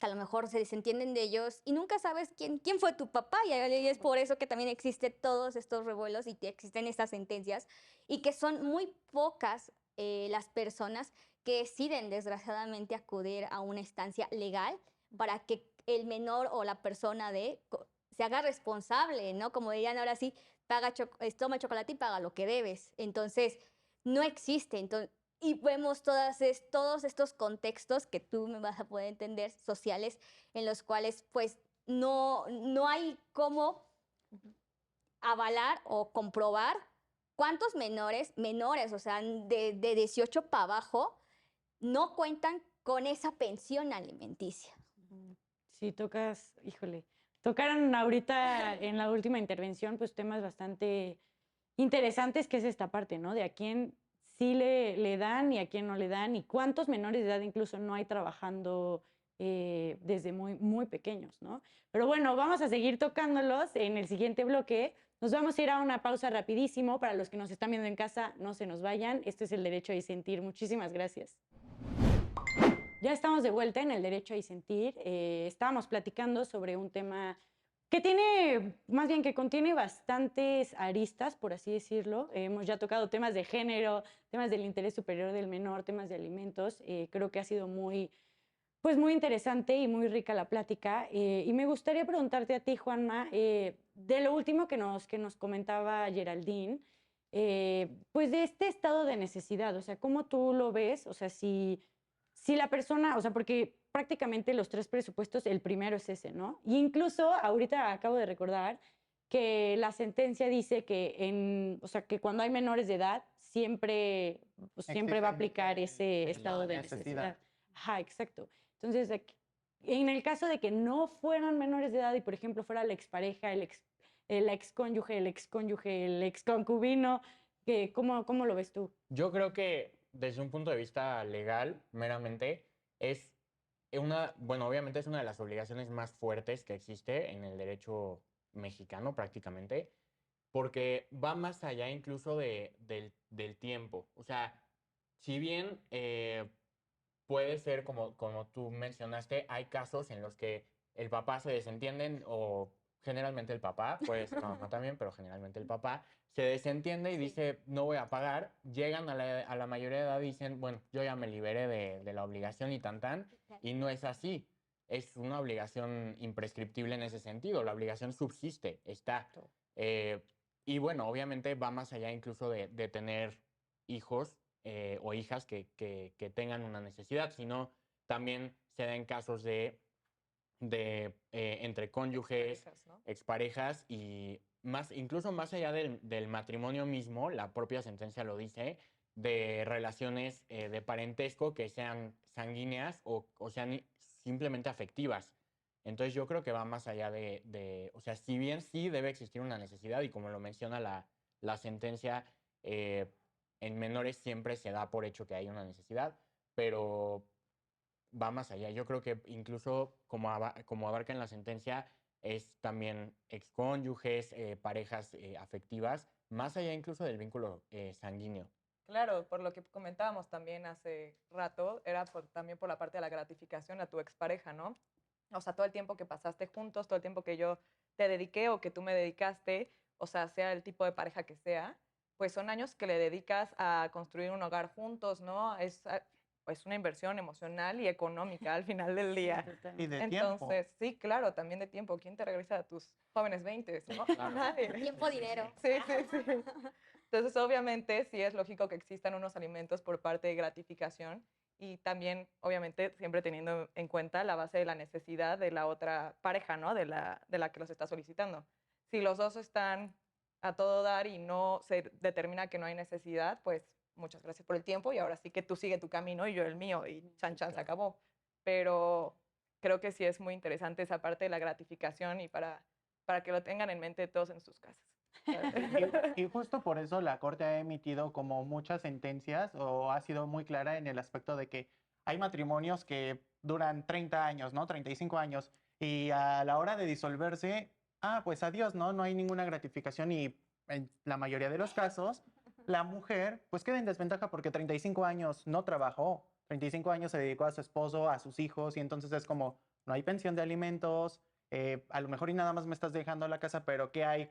que a lo mejor se desentienden de ellos y nunca sabes quién fue tu papá y es por eso que también existen todos estos revuelos y que existen estas sentencias y que son muy pocas las personas que deciden desgraciadamente acudir a una instancia legal para que el menor o la persona se haga responsable, ¿no? Como dirían ahora sí, toma chocolate y paga lo que debes. Entonces, no existe. Entonces, Y vemos todos estos contextos que tú me vas a poder entender, sociales, en los cuales pues no hay cómo avalar o comprobar cuántos menores, o sea, de 18 para abajo, no cuentan con esa pensión alimenticia. Sí, tocaron ahorita en la última intervención, pues temas bastante interesantes, que es esta parte, ¿no? De a quién sí le dan y a quién no le dan, y cuántos menores de edad incluso no hay trabajando desde muy, muy pequeños, ¿no? Pero bueno, vamos a seguir tocándolos en el siguiente bloque. Nos vamos a ir a una pausa rapidísimo. Para los que nos están viendo en casa, no se nos vayan. Este es el Derecho a Disentir. Muchísimas gracias. Ya estamos de vuelta en el Derecho a Disentir. Estábamos platicando sobre un tema que tiene, más bien que contiene bastantes aristas, por así decirlo. Hemos ya tocado temas de género, temas del interés superior del menor, temas de alimentos. Creo que ha sido muy interesante y muy rica la plática. Y me gustaría preguntarte a ti, Juanma, de lo último que nos comentaba Geraldine, pues de este estado de necesidad, o sea, ¿cómo tú lo ves? O sea, si la persona, o sea, porque prácticamente los 3 presupuestos, el primero es ese, ¿no? Y incluso ahorita acabo de recordar que la sentencia dice que o sea, que cuando hay menores de edad, siempre va a aplicar ese estado de necesidad. Ajá, exacto. Entonces, en el caso de que no fueran menores de edad y, por ejemplo, fuera la expareja, la excónyuge, el excónyuge, el exconcubino, ¿cómo lo ves tú? Yo creo que desde un punto de vista legal, meramente, es bueno, obviamente es una de las obligaciones más fuertes que existe en el derecho mexicano prácticamente, porque va más allá incluso del tiempo. O sea, si bien puede ser, como tú mencionaste, hay casos en los que el papá se desentienden o generalmente el papá, puede ser la mamá también, pero generalmente el papá se desentiende y dice, no voy a pagar. Llegan a la mayoría de edad y dicen, bueno, yo ya me liberé de la obligación y tan, y no es así. Es una obligación imprescriptible en ese sentido. La obligación subsiste, está. Y bueno, obviamente va más allá incluso de tener hijos o hijas que tengan una necesidad, sino también se dan casos de entre cónyuges, Exparejas, ¿no? exparejas y incluso más allá del matrimonio mismo, la propia sentencia lo dice, de relaciones de parentesco que sean sanguíneas o sean simplemente afectivas. Entonces yo creo que va más allá o sea, si bien sí debe existir una necesidad y como lo menciona la sentencia, en menores siempre se da por hecho que hay una necesidad, pero va más allá. Yo creo que incluso como abarca en la sentencia, es también excónyuges, parejas afectivas, más allá incluso del vínculo sanguíneo. Claro, por lo que comentábamos también hace rato, era también por la parte de la gratificación a tu expareja, ¿no? O sea, todo el tiempo que pasaste juntos, todo el tiempo que yo te dediqué o que tú me dedicaste, o sea, sea el tipo de pareja que sea, pues son años que le dedicas a construir un hogar juntos, ¿no? Es pues una inversión emocional y económica al final del día. Y de tiempo. Entonces, sí, claro, también de tiempo. ¿Quién te regresa a tus jóvenes 20, no? Claro. Nadie. Tiempo, dinero. Sí, sí, sí. Entonces, obviamente, sí es lógico que existan unos alimentos por parte de gratificación y también, obviamente, siempre teniendo en cuenta la base de la necesidad de la otra pareja, ¿no? De la que los está solicitando. Si los dos están a todo dar y no se determina que no hay necesidad, pues muchas gracias por el tiempo y ahora sí que tú sigue tu camino y yo el mío y chan chan se acabó. Pero creo que sí es muy interesante esa parte de la gratificación y para que lo tengan en mente todos en sus casas. Y justo por eso la Corte ha emitido como muchas sentencias o ha sido muy clara en el aspecto de que hay matrimonios que duran 30 años, ¿no? 35 años y a la hora de disolverse, pues adiós, ¿no? No hay ninguna gratificación y en la mayoría de los casos la mujer pues queda en desventaja porque 35 años no trabajó, 35 años se dedicó a su esposo, a sus hijos y entonces es como no hay pensión de alimentos. A lo mejor y nada más me estás dejando la casa, pero ¿qué hay?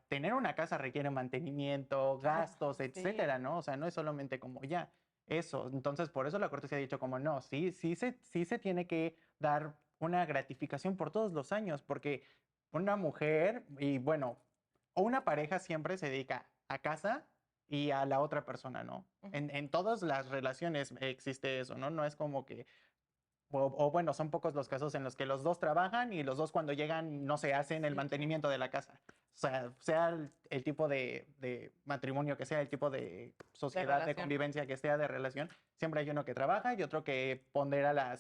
Tener una casa requiere mantenimiento, gastos, etcétera, ¿no? O sea, no es solamente como ya eso. Entonces, por eso la Corte se ha dicho como no, sí se tiene que dar una gratificación por todos los años, porque una mujer y bueno, o una pareja siempre se dedica a casa y a la otra persona, ¿no? Ujú. En todas las relaciones existe eso, ¿no? No es como que, o bueno, son pocos los casos en los que los dos trabajan y los dos cuando llegan no se hacen el Sí, mantenimiento de la casa. O sea el tipo de matrimonio que sea, el tipo de sociedad, de relación. convivencia que sea, de relación, siempre hay uno que trabaja y otro que pondera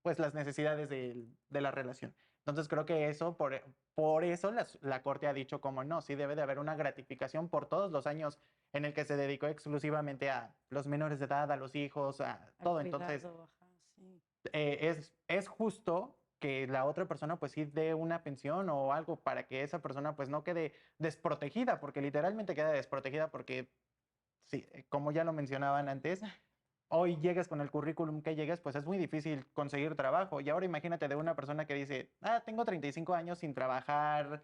pues las necesidades de la relación. Entonces creo que eso, por eso la Corte ha dicho como no, sí debe de haber una gratificación por todos los años en el que se dedicó exclusivamente a los menores de edad, a los hijos, a Al todo. Entonces cuidado, ajá, sí. es justo que la otra persona pues sí dé una pensión o algo para que esa persona pues no quede desprotegida, porque literalmente queda desprotegida porque, sí, como ya lo mencionaban antes, hoy llegues con el currículum que llegues, pues es muy difícil conseguir trabajo. Y ahora imagínate de una persona que dice, tengo 35 años sin trabajar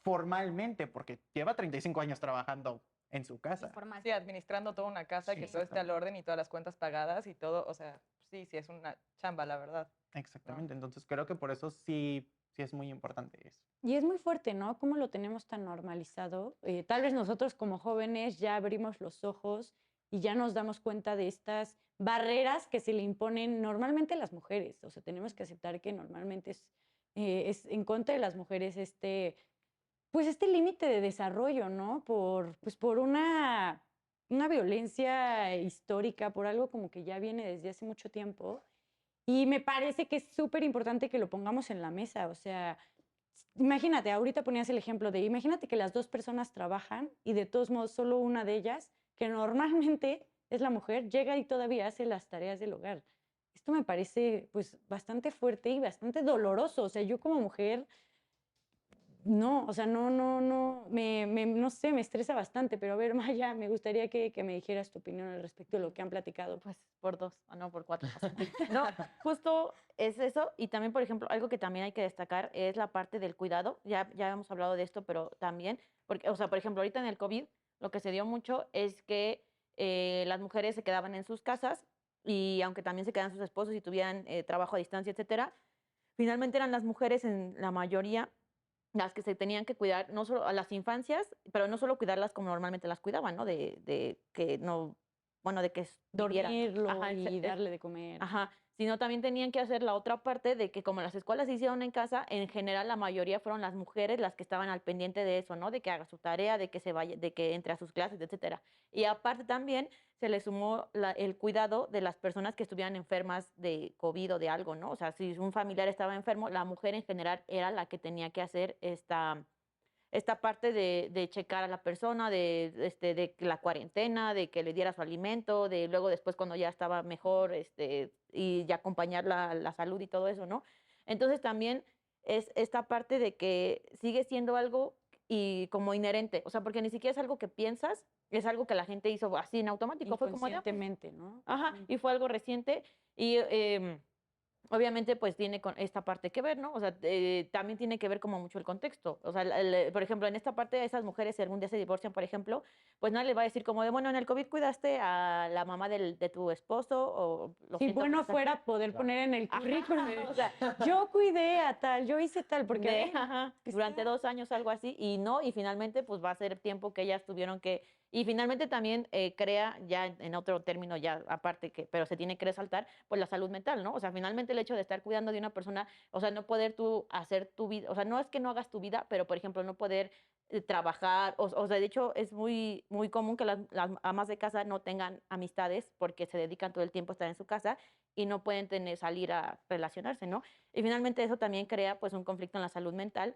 formalmente, porque lleva 35 años trabajando en su casa. Informal. Sí, administrando toda una casa, Sí, que todo esté al exactamente. orden y todas las cuentas pagadas y todo, o sea, sí, sí, es una chamba, la verdad. Exactamente. Entonces creo que por eso sí, sí es muy importante eso. Y es muy fuerte, ¿no? Cómo lo tenemos tan normalizado. Tal vez nosotros como jóvenes ya abrimos los ojos y ya nos damos cuenta de estas barreras que se le imponen normalmente a las mujeres. O sea, tenemos que aceptar que normalmente es en contra de las mujeres pues este límite de desarrollo, ¿no? Pues por una violencia histórica, por algo como que ya viene desde hace mucho tiempo. Y me parece que es súper importante que lo pongamos en la mesa. O sea, imagínate, ahorita ponías el ejemplo de, imagínate que las dos personas trabajan y de todos modos solo una de ellas, que normalmente es la mujer, llega y todavía hace las tareas del hogar. Esto me parece pues bastante fuerte y bastante doloroso. O sea, yo como mujer, no, o sea, no, no sé, me estresa bastante, pero a ver, Maya, me gustaría que me dijeras tu opinión al respecto de lo que han platicado. Pues por 2, no por 4. No, justo es eso. Y también, por ejemplo, algo que también hay que destacar es la parte del cuidado. Ya hemos hablado de esto, pero también, porque, o sea, por ejemplo, ahorita en el COVID, lo que se dio mucho es que las mujeres se quedaban en sus casas y aunque también se quedaban sus esposos y tuvieran trabajo a distancia, etcétera, finalmente eran las mujeres en la mayoría las que se tenían que cuidar, no solo a las infancias, pero no solo cuidarlas como normalmente las cuidaban, ¿no? De que no, bueno, de que vivieran. Dormirlo Ajá, y darle de comer. ajá, sino también tenían que hacer la otra parte de que como las escuelas se hicieron en casa, en general la mayoría fueron las mujeres las que estaban al pendiente de eso, ¿no? De que haga su tarea, de que se vaya, de que entre a sus clases, etcétera. Y aparte también se le sumó el cuidado de las personas que estuvieran enfermas de COVID o de algo, ¿no? O sea, si un familiar estaba enfermo, la mujer en general era la que tenía que hacer esta parte de checar a la persona, de la cuarentena, de que le diera su alimento, de luego después cuando ya estaba mejor, y ya acompañar la salud y todo eso, ¿no? Entonces también es esta parte de que sigue siendo algo y como inherente, o sea, porque ni siquiera es algo que piensas, es algo que la gente hizo así en automático, fue como de, pues, Inconscientemente, ¿no? ajá, Ujú. y fue algo reciente y obviamente pues tiene con esta parte que ver, ¿no? O sea, también tiene que ver como mucho el contexto. O sea, por ejemplo, en esta parte esas mujeres, si algún día se divorcian, por ejemplo, pues nadie les va a decir como de, bueno, en el COVID cuidaste a la mamá de tu esposo o lo Si siento, bueno pero, fuera poder Claro. poner en el ajá, currículum, o sea, yo cuidé a tal, yo hice tal, porque de, ven, ajá, durante está- 2 años, algo así, y no, y finalmente pues va a ser tiempo que ellas tuvieron que, y finalmente también crea, ya en otro término, ya aparte que, pero se tiene que resaltar, pues la salud mental, ¿no? O sea, finalmente el hecho de estar cuidando de una persona, o sea, no poder tú hacer tu vida, o sea, no es que no hagas tu vida, pero por ejemplo, no poder trabajar, o sea, de hecho es muy común que las amas de casa no tengan amistades porque se dedican todo el tiempo a estar en su casa y no pueden salir a relacionarse, ¿no? Y finalmente eso también crea pues un conflicto en la salud mental,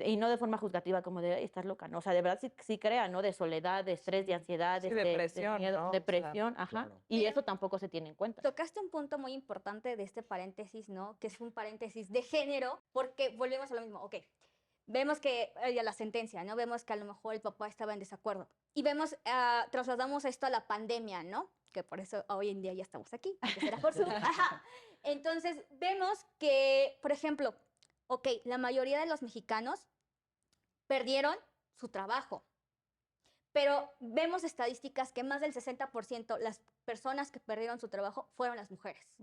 y no de forma juzgativa como de, "Ay, estás loca", ¿no? O sea, de verdad sí crea, ¿no? De soledad, de estrés, de Sí. ansiedad, Sí, de depresión, miedo, ¿no? O sea, depresión, ajá. claro. Y Pero eso tampoco se tiene en cuenta. tocaste un punto muy importante de este paréntesis, ¿no? Que es un paréntesis de género, porque volvemos a lo mismo. Ok, vemos que ya la sentencia, ¿no? Vemos que a lo mejor el papá estaba en desacuerdo. Y vemos, trasladamos esto a la pandemia, ¿no? Que por eso hoy en día ya estamos aquí, antes era por Zoom. Ajá. Entonces, vemos que, por ejemplo, ok, la mayoría de los mexicanos perdieron su trabajo. Pero vemos estadísticas que más del 60% las personas que perdieron su trabajo fueron las mujeres.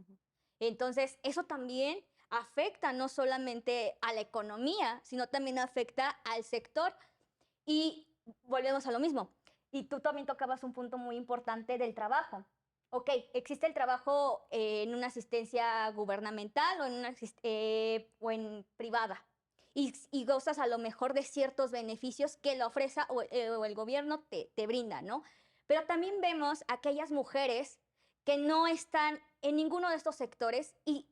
Entonces, eso también afecta no solamente a la economía, sino también afecta al sector. Y volvemos a lo mismo. Y tú también tocabas un punto muy importante del trabajo. Ok, existe el trabajo en una asistencia gubernamental o en privada. Y gozas a lo mejor de ciertos beneficios que la ofrece o el gobierno te brinda, ¿no? Pero también vemos aquellas mujeres que no están en ninguno de estos sectores y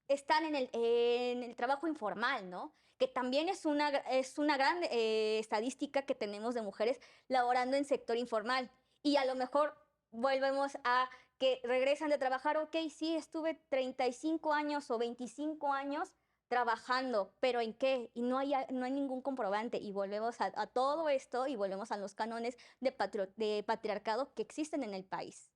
están en el trabajo informal, ¿no? Que también es una gran estadística que tenemos de mujeres laborando en sector informal. Y a lo mejor volvemos a que regresan de trabajar, ok, sí, estuve 35 años o 25 años trabajando, pero ¿en qué? Y no hay ningún comprobante. Y volvemos a todo esto y volvemos a los cánones de patriarcado que existen en el país.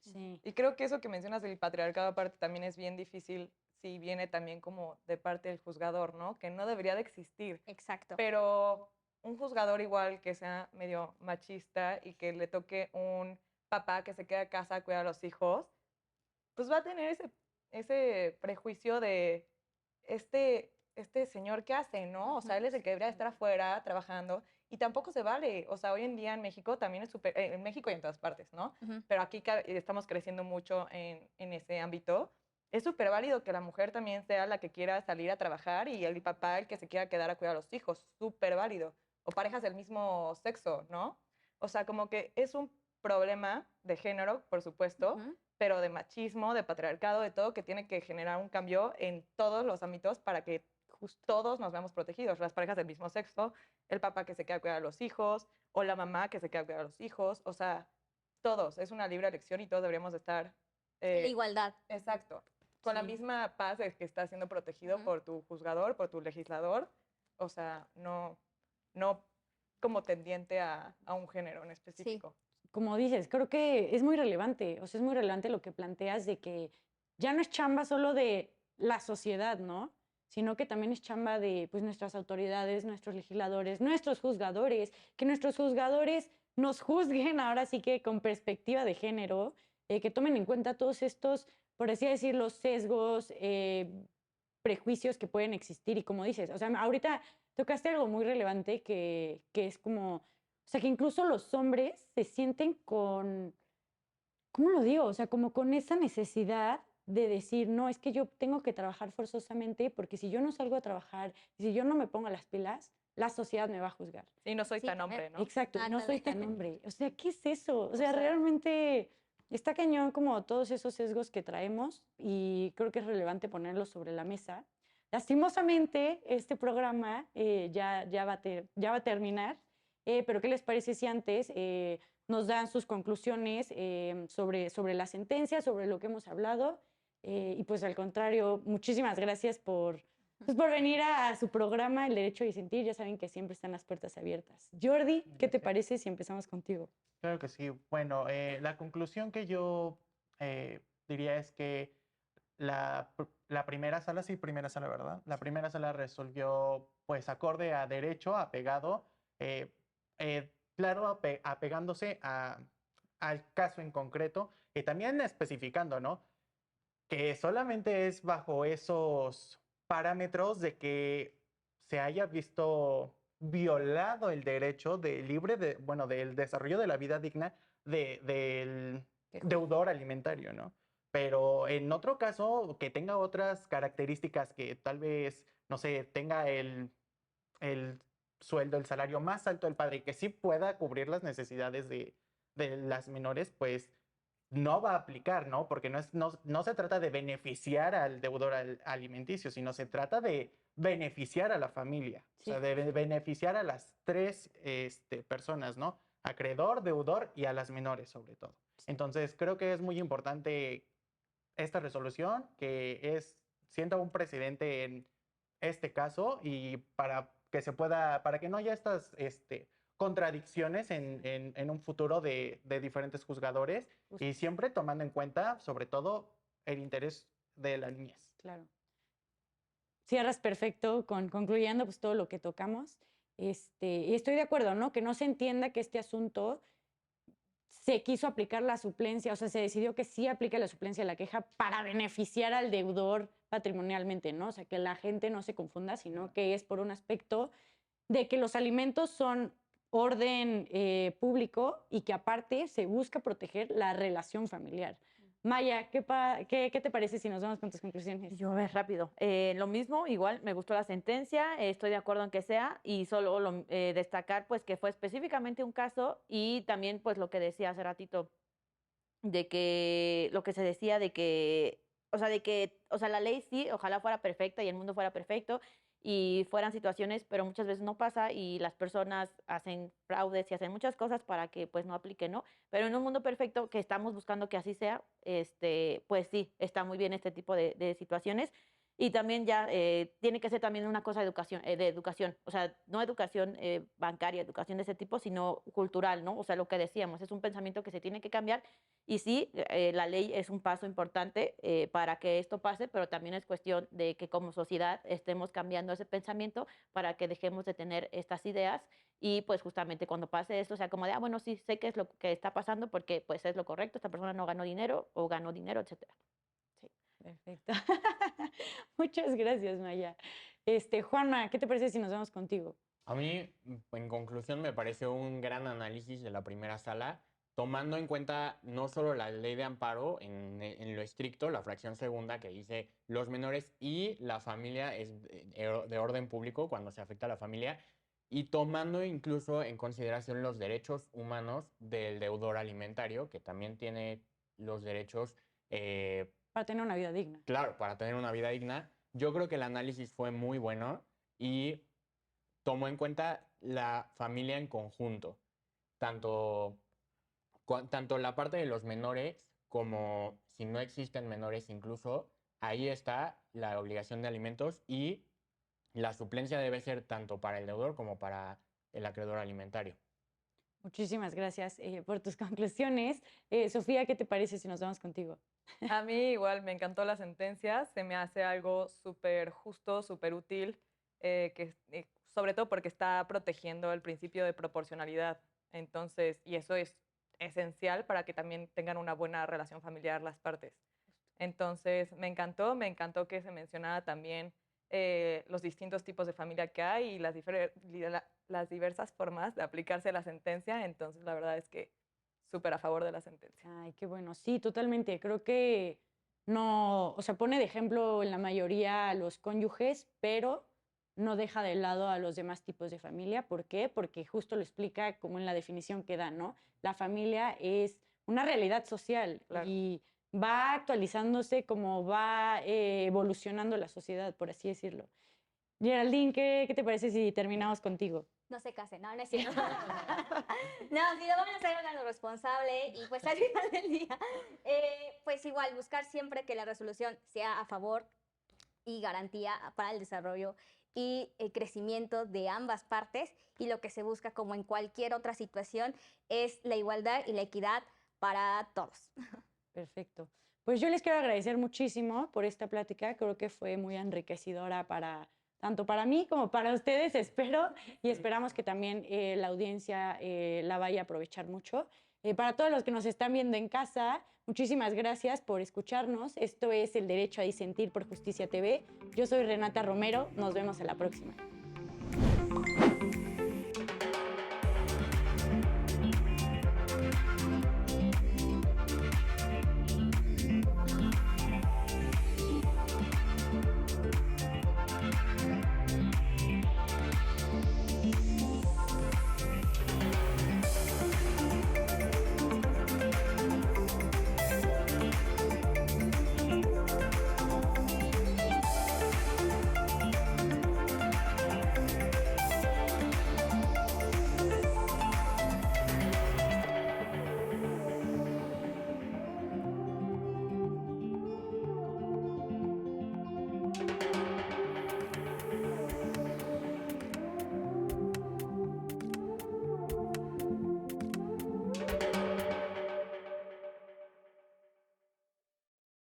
Sí. Y creo que eso que mencionas del patriarcado aparte también es bien difícil si viene también como de parte del juzgador, ¿no? Que no debería de existir. Exacto. Pero un juzgador igual que sea medio machista y que le toque un papá que se queda a casa a cuidar a los hijos, pues va a tener ese prejuicio de este señor que hace, ¿no? O sea, él es el que debería estar afuera trabajando y tampoco se vale. O sea, hoy en día en México también es súper, en México y en todas partes, ¿no? Pero aquí estamos creciendo mucho en ese ámbito. Es súper válido que la mujer también sea la que quiera salir a trabajar y el papá el que se quiera quedar a cuidar a los hijos. Súper válido. O parejas del mismo sexo, ¿no? O sea, como que es un problema de género, por supuesto, pero de machismo, de patriarcado, de todo, que tiene que generar un cambio en todos los ámbitos para que todos nos veamos protegidos. Las parejas del mismo sexo, el papá que se queda a cuidar a los hijos, o la mamá que se queda a cuidar a los hijos. O sea, todos. Es una libre elección y todos deberíamos estar... La igualdad. Exacto. Con la Sí. misma paz de que estás siendo protegido por tu juzgador, por tu legislador. O sea, no como tendiente a un género en específico. Como dices, creo que es muy relevante, o sea, es muy relevante lo que planteas de que ya no es chamba solo de la sociedad, ¿no? Sino que también es chamba de pues, nuestras autoridades, nuestros legisladores, nuestros juzgadores, que nuestros juzgadores nos juzguen ahora sí que con perspectiva de género, que tomen en cuenta todos estos, por así decirlo, sesgos, prejuicios que pueden existir y como dices, o sea, ahorita tocaste algo muy relevante que es como, o sea, que incluso los hombres se sienten con, ¿cómo lo digo? O sea, como con esa necesidad de decir, no, es que yo tengo que trabajar forzosamente porque si yo no salgo a trabajar, si yo no me pongo las pilas, la sociedad me va a juzgar. Sí, no soy Sí, tan hombre, ¿no? Exacto, y no soy Ándale. tan hombre. O sea, ¿qué es eso? O sea, sea, realmente está cañón como todos esos sesgos que traemos y creo que es relevante ponerlos sobre la mesa. Lastimosamente, este programa ya va a terminar, pero ¿qué les parece si antes nos dan sus conclusiones sobre la sentencia, sobre lo que hemos hablado? Y pues al contrario, muchísimas gracias pues por venir a su programa, El Derecho a Disentir. Ya saben que siempre están las puertas abiertas. Jordi, ¿qué te Gracias. parece si empezamos contigo? Claro que sí. Bueno, la conclusión que yo diría es que la primera sala, sí, primera sala, ¿verdad? La primera sala resolvió, pues, acorde a derecho, apegado, claro, apegándose al caso en concreto y también especificando, ¿no? Que solamente es bajo esos parámetros de que se haya visto violado el derecho bueno, del desarrollo de la vida digna del deudor alimentario, ¿no? Pero en otro caso, que tenga otras características que tal vez, no sé, tenga el sueldo, el salario más alto del padre y que sí pueda cubrir las necesidades de las menores, pues no va a aplicar, ¿no? Porque no se trata de beneficiar al deudor alimenticio, sino se trata de beneficiar a la familia, o sea, de beneficiar a las tres personas, ¿no? Acreedor, deudor y a las menores sobre todo. Entonces, creo que es muy importante esta resolución, que sienta un precedente en este caso y para que no haya estas contradicciones en un futuro de diferentes juzgadores y siempre tomando en cuenta, sobre todo, el interés de la niñez. Claro. Cierras perfecto concluyendo pues todo lo que tocamos. Y estoy de acuerdo, ¿no? Que no se entienda que este asunto se quiso aplicar la suplencia, o sea, se decidió que sí aplica la suplencia de la queja para beneficiar al deudor patrimonialmente, ¿no? O sea, que la gente no se confunda, sino que es por un aspecto de que los alimentos son orden público y que aparte se busca proteger la relación familiar. Maya, ¿qué te parece si nos vamos con tus conclusiones? Yo, a ver, rápido. Lo mismo, igual, me gustó la sentencia, estoy de acuerdo en que sea, y solo destacar, pues, que fue específicamente un caso, y también, pues, lo que decía hace ratito, de que, lo que se decía de que, o sea, la ley sí, ojalá fuera perfecta y el mundo fuera perfecto, y fueran situaciones, pero muchas veces no pasa, y las personas hacen fraudes y hacen muchas cosas para que, pues, no aplique, ¿no? Pero en un mundo perfecto, que estamos buscando que así sea, pues sí, está muy bien este tipo de situaciones. Y también ya tiene que ser también una cosa de educación, o sea, no educación bancaria, educación de ese tipo, sino cultural, ¿no? O sea, lo que decíamos, es un pensamiento que se tiene que cambiar y sí, la ley es un paso importante para que esto pase, pero también es cuestión de que como sociedad estemos cambiando ese pensamiento para que dejemos de tener estas ideas y pues justamente cuando pase esto, o sea, como de, bueno, sí, sé qué es lo que está pasando porque pues es lo correcto, esta persona no ganó dinero o ganó dinero, etcétera. Sí. Perfecto. Muchas gracias, Maya. Juanma, ¿qué te parece si nos vamos contigo? A mí, en conclusión, me pareció un gran análisis de la primera sala, tomando en cuenta no solo la ley de amparo en lo estricto, la fracción segunda que dice los menores y la familia es de orden público cuando se afecta a la familia, y tomando incluso en consideración los derechos humanos del deudor alimentario, que también tiene los derechos, Para tener una vida digna. claro, para tener una vida digna. Yo creo que el análisis fue muy bueno y tomó en cuenta la familia en conjunto, tanto, tanto la parte de los menores como si no existen menores incluso, ahí está la obligación de alimentos y la suplencia debe ser tanto para el deudor como para el acreedor alimentario. Muchísimas gracias por tus conclusiones. Sofía, ¿qué te parece si nos vamos contigo? A mí igual me encantó la sentencia, se me hace algo súper justo, súper útil, sobre todo porque está protegiendo el principio de proporcionalidad. Entonces, y eso es esencial para que también tengan una buena relación familiar las partes. Entonces, me encantó que se mencionara también los distintos tipos de familia que hay y las diversas formas de aplicarse la sentencia. Entonces, la verdad es que súper a favor de la sentencia. Ay, qué bueno. Sí, totalmente. Creo que no, o sea, pone de ejemplo en la mayoría a los cónyuges, pero no deja de lado a los demás tipos de familia. ¿Por qué? Porque justo lo explica como en la definición que da, ¿no? La familia es una realidad social Claro. y va actualizándose como va evolucionando la sociedad, por así decirlo. Geraldine, ¿qué te parece si terminamos contigo? No se casen, no es cierto. No, si lo van a hacer, háganlo responsable y pues al final del día, pues igual, buscar siempre que la resolución sea a favor y garantía para el desarrollo y el crecimiento de ambas partes, y lo que se busca, como en cualquier otra situación, es la igualdad y la equidad para todos. Perfecto. Pues yo les quiero agradecer muchísimo por esta plática. Creo que fue muy enriquecedora para tanto para mí como para ustedes, espero, y esperamos que también la audiencia la vaya a aprovechar mucho. Para todos los que nos están viendo en casa, muchísimas gracias por escucharnos. Esto es El Derecho a Disentir por Justicia TV. Yo soy Renata Romero. Nos vemos en la próxima.